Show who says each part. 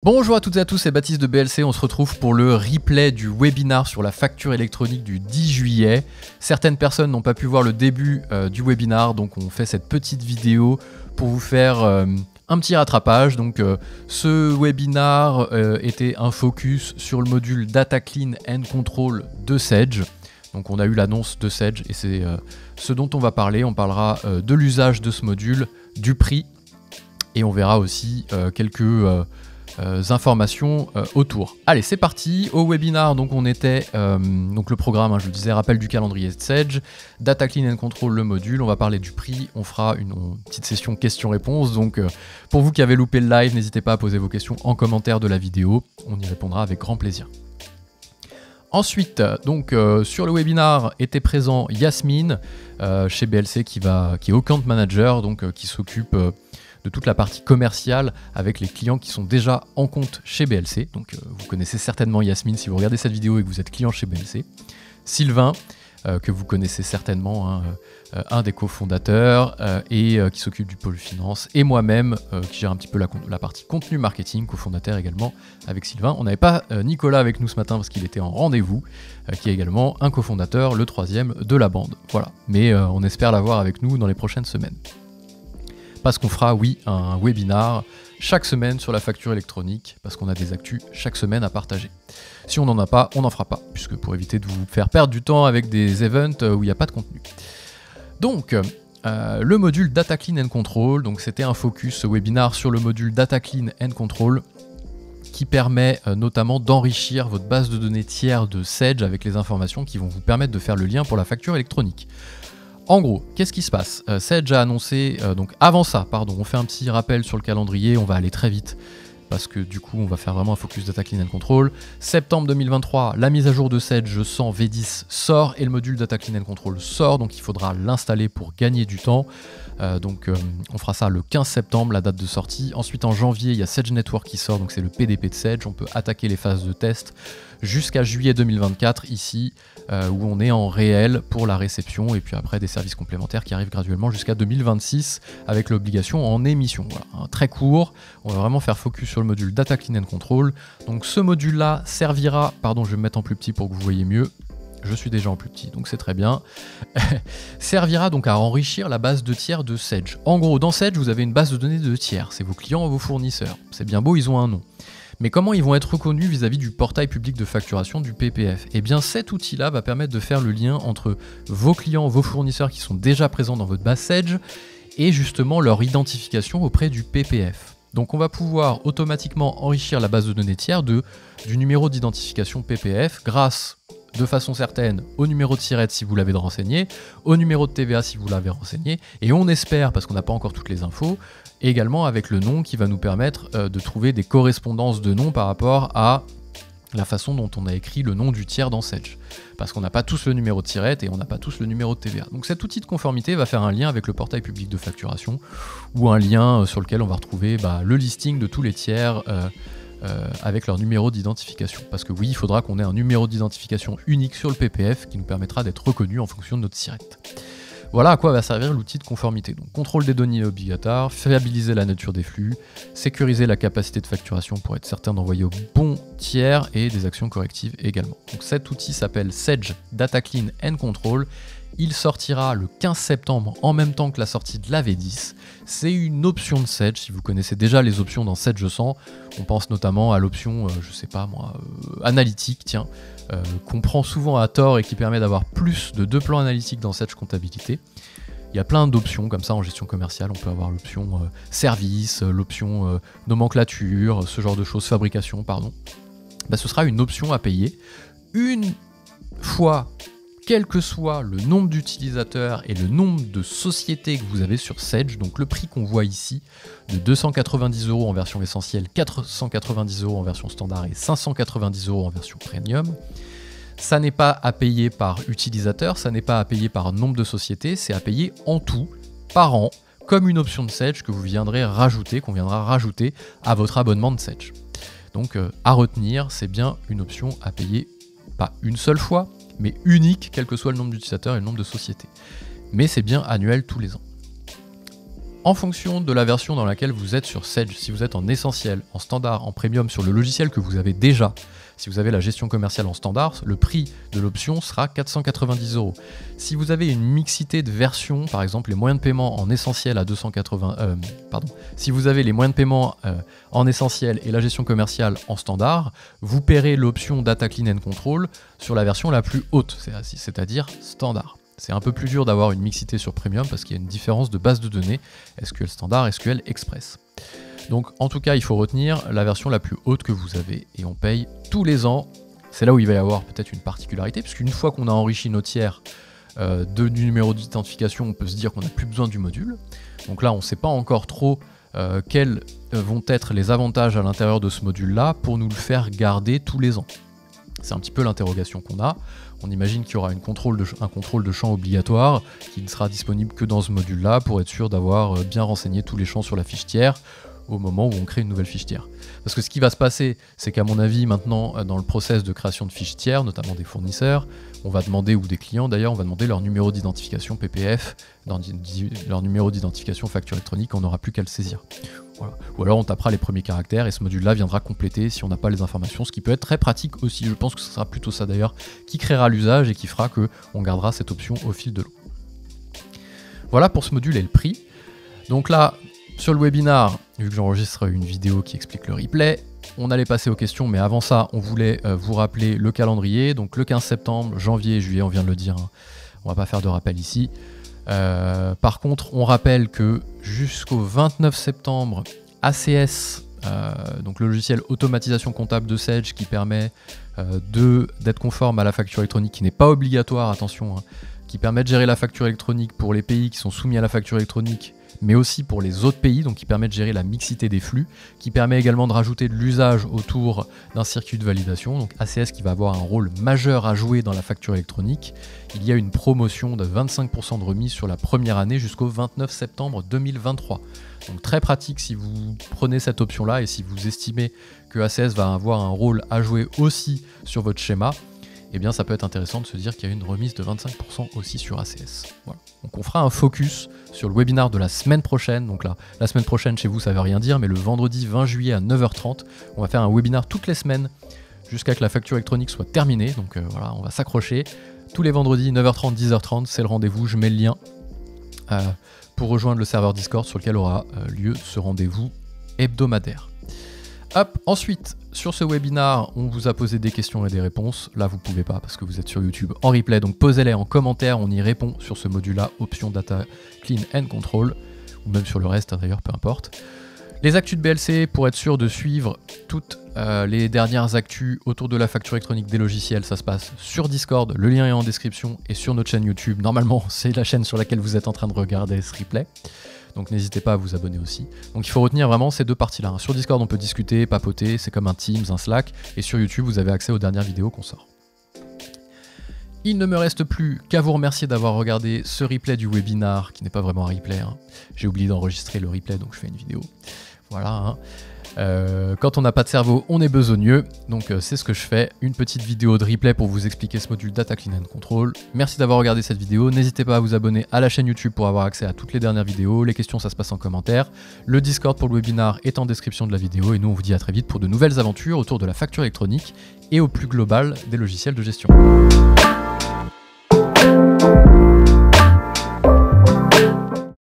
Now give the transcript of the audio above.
Speaker 1: Bonjour à toutes et à tous, c'est Baptiste de BLC, on se retrouve pour le replay du webinar sur la facture électronique du 10 juillet. Certaines personnes n'ont pas pu voir le début du webinar, donc on fait cette petite vidéo pour vous faire un petit rattrapage. Donc ce webinar était un focus sur le module Data Clean and Control de Sedge. Donc on a eu l'annonce de Sedge et c'est ce dont on va parler. On parlera de l'usage de ce module, du prix et on verra aussi quelques informations autour. Allez, c'est parti. Au webinar, donc on était donc le programme, je vous disais, rappel du calendrier de Sedge, Data Clean and Control, le module. On va parler du prix. On fera une petite session questions-réponses. Donc pour vous qui avez loupé le live, n'hésitez pas à poser vos questions en commentaire de la vidéo. On y répondra avec grand plaisir. Ensuite, donc sur le webinar était présent Yasmine chez BLC qui est Account Manager, donc qui s'occupe de toute la partie commerciale avec les clients qui sont déjà en compte chez BLC. Donc vous connaissez certainement Yasmine si vous regardez cette vidéo et que vous êtes client chez BLC. Sylvain, que vous connaissez certainement, un des cofondateurs et qui s'occupe du pôle finance, et moi-même qui gère un petit peu la partie contenu marketing, cofondateur également avec Sylvain. On n'avait pas Nicolas avec nous ce matin parce qu'il était en rendez-vous, qui est également un cofondateur, le troisième de la bande. Voilà, mais on espère l'avoir avec nous dans les prochaines semaines. Parce qu'on fera, oui, un webinar chaque semaine sur la facture électronique, parce qu'on a des actus chaque semaine à partager. Si on n'en a pas, on n'en fera pas, puisque pour éviter de vous faire perdre du temps avec des events où il n'y a pas de contenu. Donc, le module Data Clean and Control, donc c'était un focus, ce webinar, sur le module Data Clean and Control, qui permet notamment d'enrichir votre base de données tiers de Sedge avec les informations qui vont vous permettre de faire le lien pour la facture électronique. En gros, qu'est-ce qui se passe? Sedge a annoncé, donc avant ça, pardon, on fait un petit rappel sur le calendrier, on va aller très vite, parce que du coup on va faire vraiment un focus Data Clean and Control. Septembre 2023, la mise à jour de Sedge 100 V10 sort et le module Data Clean and Control sort, donc il faudra l'installer pour gagner du temps. On fera ça le 15 septembre, la date de sortie. Ensuite en janvier, il y a Sedge Network qui sort, donc c'est le PDP de Sedge. On peut attaquer les phases de test jusqu'à juillet 2024 ici, où on est en réel pour la réception, et puis après des services complémentaires qui arrivent graduellement jusqu'à 2026 avec l'obligation en émission. Voilà, très court, on va vraiment faire focus sur le module Data Clean and Control. Donc ce module-là servira, pardon, je vais me mettre en plus petit pour que vous voyez mieux. Je suis déjà en plus petit, donc c'est très bien. Servira donc à enrichir la base de tiers de Sedge. En gros, dans Sedge, vous avez une base de données de tiers. C'est vos clients et vos fournisseurs. C'est bien beau, ils ont un nom. Mais comment ils vont être reconnus vis-à-vis du portail public de facturation du PPF? Eh bien, cet outil-là va permettre de faire le lien entre vos clients, vos fournisseurs qui sont déjà présents dans votre base Sedge et justement leur identification auprès du PPF. Donc on va pouvoir automatiquement enrichir la base de données tiers du numéro d'identification PPF grâce de façon certaine au numéro de SIRET si vous l'avez renseigné, au numéro de TVA si vous l'avez renseigné, et on espère, parce qu'on n'a pas encore toutes les infos, également avec le nom qui va nous permettre de trouver des correspondances de noms par rapport à la façon dont on a écrit le nom du tiers dans Sedge. Parce qu'on n'a pas tous le numéro de SIRET et on n'a pas tous le numéro de TVA. Donc cet outil de conformité va faire un lien avec le portail public de facturation, ou un lien sur lequel on va retrouver le listing de tous les tiers avec leur numéro d'identification. Parce que oui, il faudra qu'on ait un numéro d'identification unique sur le PPF qui nous permettra d'être reconnu en fonction de notre SIRET. Voilà à quoi va servir l'outil de conformité. Donc contrôle des données obligatoires, fiabiliser la nature des flux, sécuriser la capacité de facturation pour être certain d'envoyer au bon tiers et des actions correctives également. Donc cet outil s'appelle Sedge Data Clean and Control. Il sortira le 15 septembre en même temps que la sortie de la V10. C'est une option de Sedge. Si vous connaissez déjà les options dans Sedge 100, on pense notamment à l'option, analytique, tiens, qu'on prend souvent à tort et qui permet d'avoir plus de 2 plans analytiques dans Sedge Comptabilité. Il y a plein d'options comme ça en gestion commerciale. On peut avoir l'option service, l'option nomenclature, ce genre de choses, fabrication, pardon. Ce sera une option à payer une fois, quel que soit le nombre d'utilisateurs et le nombre de sociétés que vous avez sur Sedge. Donc le prix qu'on voit ici, de 290 € en version essentielle, 490 € en version standard et 590 € en version premium. Ça n'est pas à payer par utilisateur, ça n'est pas à payer par nombre de sociétés, c'est à payer en tout, par an, comme une option de Sedge que vous viendrez rajouter, qu'on viendra rajouter à votre abonnement de Sedge. Donc à retenir, c'est bien une option à payer pas une seule fois, mais unique, quel que soit le nombre d'utilisateurs et le nombre de sociétés. Mais c'est bien annuel tous les ans. En fonction de la version dans laquelle vous êtes sur Sage, si vous êtes en essentiel, en standard, en premium sur le logiciel que vous avez déjà, si vous avez la gestion commerciale en standard, le prix de l'option sera 490 €. Si vous avez une mixité de versions, par exemple les moyens de paiement en essentiel à 280, si vous avez les moyens de paiement en essentiel et la gestion commerciale en standard, vous paierez l'option Data Clean and Control sur la version la plus haute, c'est-à-dire standard. C'est un peu plus dur d'avoir une mixité sur Premium parce qu'il y a une différence de base de données, SQL Standard, SQL Express. Donc en tout cas, il faut retenir la version la plus haute que vous avez et on paye tous les ans. C'est là où il va y avoir peut-être une particularité, puisqu'une fois qu'on a enrichi nos tiers du numéro d'identification, on peut se dire qu'on n'a plus besoin du module. Donc là, on ne sait pas encore trop quels vont être les avantages à l'intérieur de ce module-là pour nous le faire garder tous les ans. C'est un petit peu l'interrogation qu'on a. On imagine qu'il y aura un contrôle de champ obligatoire qui ne sera disponible que dans ce module-là pour être sûr d'avoir bien renseigné tous les champs sur la fiche tiers au moment où on crée une nouvelle fiche tiers. Parce que ce qui va se passer, c'est qu'à mon avis, maintenant, dans le process de création de fiches tiers, notamment des fournisseurs, on va demander, ou des clients d'ailleurs, on va demander leur numéro d'identification PPF, leur numéro d'identification facture électronique, on n'aura plus qu'à le saisir. Voilà. Ou alors on tapera les premiers caractères et ce module-là viendra compléter si on n'a pas les informations, ce qui peut être très pratique aussi. Je pense que ce sera plutôt ça d'ailleurs qui créera l'usage et qui fera qu'on gardera cette option au fil de l'eau. Voilà pour ce module et le prix. Donc là, sur le webinar, vu que j'enregistre une vidéo qui explique le replay, on allait passer aux questions, mais avant ça, on voulait vous rappeler le calendrier. Donc le 15 septembre, janvier et juillet, on vient de le dire, hein. On va pas faire de rappel ici. Par contre, on rappelle que jusqu'au 29 septembre, ACS, donc le logiciel automatisation comptable de Sage qui permet d'être conforme à la facture électronique, qui n'est pas obligatoire, attention, hein, qui permet de gérer la facture électronique pour les pays qui sont soumis à la facture électronique, mais aussi pour les autres pays, donc qui permet de gérer la mixité des flux, qui permet également de rajouter de l'usage autour d'un circuit de validation, donc ACS qui va avoir un rôle majeur à jouer dans la facture électronique. Il y a une promotion de 25% de remise sur la première année jusqu'au 29 septembre 2023. Donc très pratique si vous prenez cette option-là et si vous estimez que ACS va avoir un rôle à jouer aussi sur votre schéma, eh bien ça peut être intéressant de se dire qu'il y a une remise de 25% aussi sur ACS. Voilà. Donc on fera un focus sur le webinar de la semaine prochaine. Donc là, la semaine prochaine chez vous ça veut rien dire, mais le vendredi 20 juillet à 9h30, on va faire un webinar toutes les semaines jusqu'à que la facture électronique soit terminée. Donc voilà, on va s'accrocher. Tous les vendredis 9h30, 10h30, c'est le rendez-vous, je mets le lien pour rejoindre le serveur Discord sur lequel aura lieu ce rendez-vous hebdomadaire. Hop, ensuite, sur ce webinar, on vous a posé des questions et des réponses. Là, vous ne pouvez pas parce que vous êtes sur YouTube en replay, donc posez-les en commentaire, on y répond sur ce module-là, option Data Clean and Control, ou même sur le reste, d'ailleurs, peu importe. Les actus de BLC, pour être sûr de suivre toutes les dernières actus autour de la facture électronique des logiciels, ça se passe sur Discord, le lien est en description, et sur notre chaîne YouTube. Normalement, c'est la chaîne sur laquelle vous êtes en train de regarder ce replay. Donc n'hésitez pas à vous abonner aussi. Donc il faut retenir vraiment ces deux parties-là. Sur Discord, on peut discuter, papoter, c'est comme un Teams, un Slack. Et sur YouTube, vous avez accès aux dernières vidéos qu'on sort. Il ne me reste plus qu'à vous remercier d'avoir regardé ce replay du webinar, qui n'est pas vraiment un replay, hein. J'ai oublié d'enregistrer le replay, donc je fais une vidéo. Voilà, hein. Quand on n'a pas de cerveau, on est besogneux, donc c'est ce que je fais, une petite vidéo de replay pour vous expliquer ce module Data Clean and Control. Merci d'avoir regardé cette vidéo, n'hésitez pas à vous abonner à la chaîne YouTube pour avoir accès à toutes les dernières vidéos, les questions ça se passe en commentaire, le Discord pour le webinar est en description de la vidéo et nous on vous dit à très vite pour de nouvelles aventures autour de la facture électronique et au plus global des logiciels de gestion.